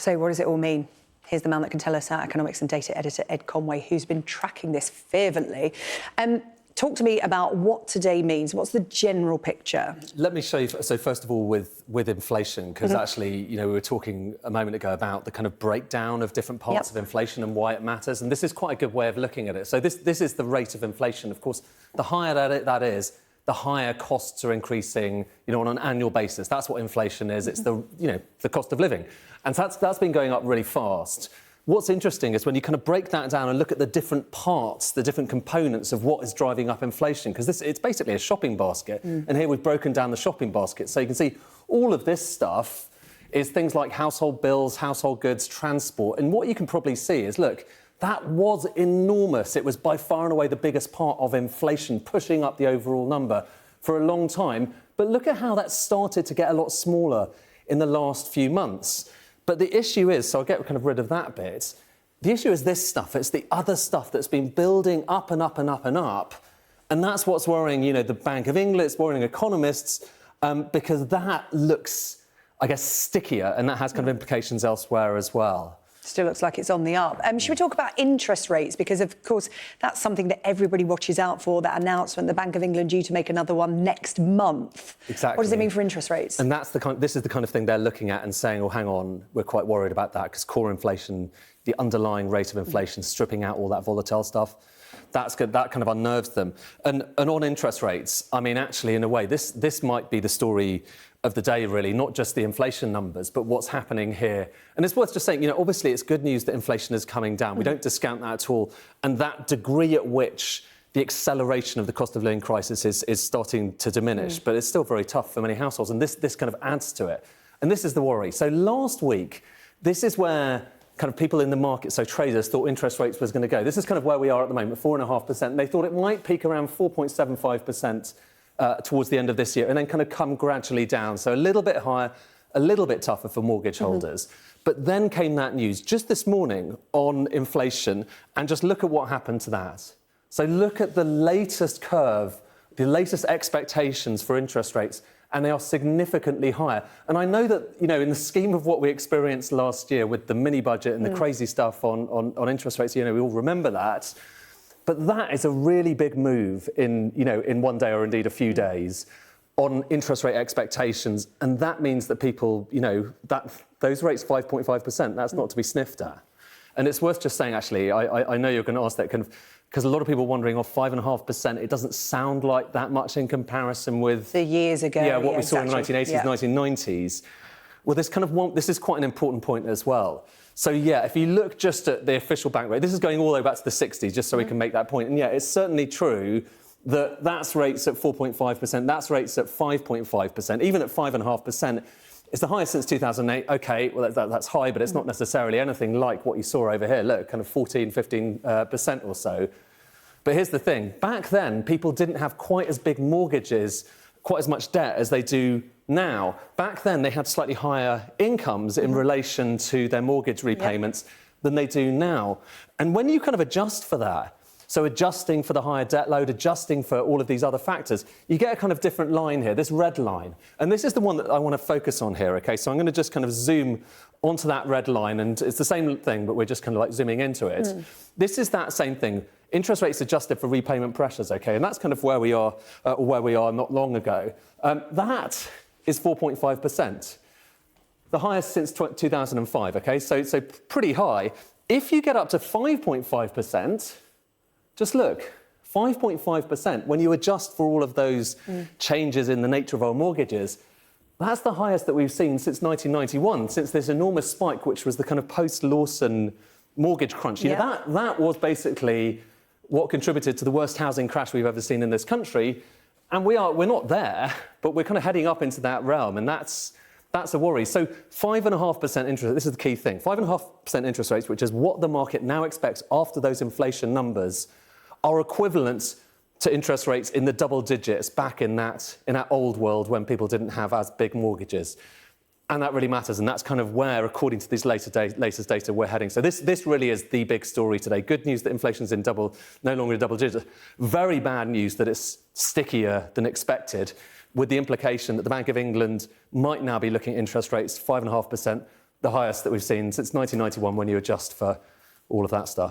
So what does it all mean? Here's the man that can tell us, our economics and data editor, Ed Conway, who's been tracking this fervently. Talk to me about what today means. What's the general picture? Let me show you. So first of all, with inflation, because actually, you know, we were talking a moment ago about the kind of breakdown of different parts of inflation and why it matters. And this is quite a good way of looking at it. So this is the rate of inflation. Of course, the higher that is, the higher costs are increasing, you know, on an annual basis. That's what inflation is. It's the, you know, the cost of living. And so that's been going up really fast. What's interesting is when you kind of break that down and look at the different parts, the different components of what is driving up inflation, because it's basically a shopping basket. And here we've broken down the shopping basket. So you can see all of this stuff is things like household bills, household goods, transport. And what you can probably see is, look, that was enormous. It was by far and away the biggest part of inflation, pushing up the overall number for a long time. But look at how that started to get a lot smaller in the last few months. But the issue is, so I'll get kind of rid of that bit, the issue is this stuff. It's the other stuff that's been building up and up and up and up. And that's what's worrying, you know, the Bank of England, it's worrying economists, because that looks, I guess, stickier, and that has kind of implications elsewhere as well. Still looks like it's on the up. Should we talk about interest rates? Because, of course, that's something that everybody watches out for, that announcement, the Bank of England due to make another one next month. Exactly. What does it mean for interest rates? And that's this is the kind of thing they're looking at and saying, well, hang on, we're quite worried about that, because core inflation, the underlying rate of inflation, stripping out all that volatile stuff, that's good, that kind of unnerves them. And on interest rates, I mean, actually, in a way, this might be the story of the day, really, not just the inflation numbers, but what's happening here. And it's worth just saying, you know, obviously it's good news that inflation is coming down. We don't discount that at all. And that degree at which the acceleration of the cost of living crisis is starting to diminish, but it's still very tough for many households. And this kind of adds to it. And this is the worry. So last week, this is where kind of people in the market, so traders, thought interest rates was going to go. This is kind of where we are at the moment, 4.5%. They thought it might peak around 4.75%. Towards the end of this year, and then kind of come gradually down. So a little bit higher, a little bit tougher for mortgage holders. But then came that news just this morning on inflation, and just look at what happened to that. So look at the latest curve, the latest expectations for interest rates, and they are significantly higher. And I know that, you know, in the scheme of what we experienced last year with the mini budget and the crazy stuff on interest rates, you know, we all remember that. But that is a really big move in, you know, in one day or indeed a few days on interest rate expectations. And that means that people, you know, that those rates, 5.5%, that's not to be sniffed at. And it's worth just saying, actually, I know you're going to ask that kind of, because a lot of people are wondering, 5.5%, it doesn't sound like that much in comparison with the years ago. Yeah, what we saw in the 1980s, 1990s. Well, this is quite an important point as well. So, yeah, if you look just at the official bank rate, this is going all the way back to the 60s, just so we can make that point. And, yeah, it's certainly true that that's rates at 4.5%, that's rates at 5.5%, even at 5.5%. It's the highest since 2008. OK, well, that's high, but it's not necessarily anything like what you saw over here. Look, kind of 14, 15% or so. But here's the thing. Back then, people didn't have quite as big mortgages, quite as much debt as they do now. Back then, they had slightly higher incomes in relation to their mortgage repayments than they do now. And when you kind of adjust for that, so adjusting for the higher debt load, adjusting for all of these other factors, you get a kind of different line here, this red line. And this is the one that I want to focus on here, OK? So I'm going to just kind of zoom onto that red line, and it's the same thing, but we're just kind of like zooming into it. This is that same thing. Interest rates adjusted for repayment pressures, OK? And that's kind of where we are, not long ago. That is 4.5%, the highest since 2005, OK? So pretty high. If you get up to 5.5%, just look, 5.5%, when you adjust for all of those changes in the nature of our mortgages, that's the highest that we've seen since 1991, since this enormous spike, which was the kind of post-Lawson mortgage crunch. You know, that was basically what contributed to the worst housing crash we've ever seen in this country. And we're not there, but we're kind of heading up into that realm, and that's a worry. So 5.5% interest, this is the key thing, 5.5% interest rates, which is what the market now expects after those inflation numbers, are equivalent to interest rates in the double digits back in that old world when people didn't have as big mortgages. And that really matters, and that's kind of where, according to these latest data, we're heading. So this really is the big story today. Good news that inflation's no longer in double digits. Very bad news that it's stickier than expected, with the implication that the Bank of England might now be looking at interest rates 5.5%, the highest that we've seen since 1991 when you adjust for all of that stuff.